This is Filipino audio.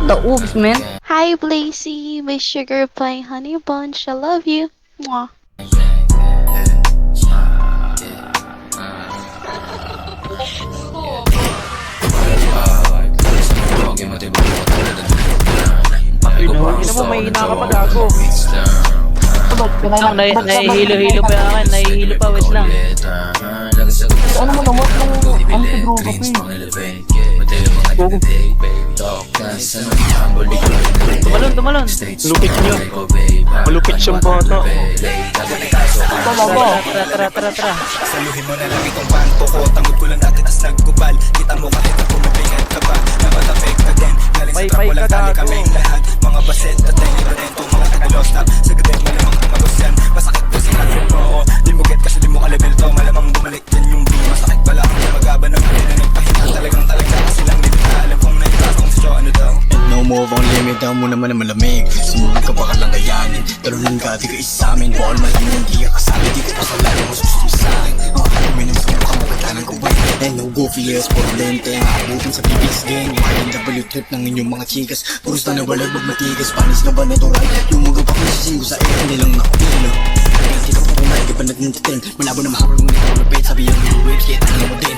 the oops, man. Hi, Blazy, my sugar pie honey bunch. I love you. Mwah. Hindi mo, may hina ka pa, gago. Pinay na. Nahihilo-hilo pa yung akin, nahihilo pa, wait lang. Ano mo naman yung anti-droga pa Tumalon. Lupit nyo. Malupit siyang bata. Tara. Saluhin mo na lang itong panto ko. Tanggod ko lang dati tas nagkubal. Kita mo kahit ako mabigat ka pa. Namatapik ka din. Galing sa trap walang tali kaming lahat. Mga baset at ay iba rin itong mga taga-lost-up. Sa gabi malamang tumagos yan. Masakit ko sinagin mo ako. Di mo get kasi di mo ka-level to. Malamang bumalik yan yung di. Masakit pala ang magaba ng hindi na nagpahinga. Talagang kasi lang di na alam kung naipasong sa show ano daw. And no move on limit. Daw mo naman na malamig. Sumunod ka baka lang kayanin. Talunan ka di ka isa amin. Ball mahinig di ka kasali. Di ka pasalaga mo susumi sa akin. Minum sa mukha mo katanan ko ba? And no goofy yes por lente. Nakabutin sa PBS gang. YNW trip ng inyong mga chikas. Puros na nawalag magmatigas. Panis na ba natural? Yung mga pa kung sisinggo sa air. Hindi lang nakapilo. Hindi ka pa kumain ka pa nag-entertain. Malabo na mahapon mo nito malapit. Sabi yung new waves. Kaya tanong mo din.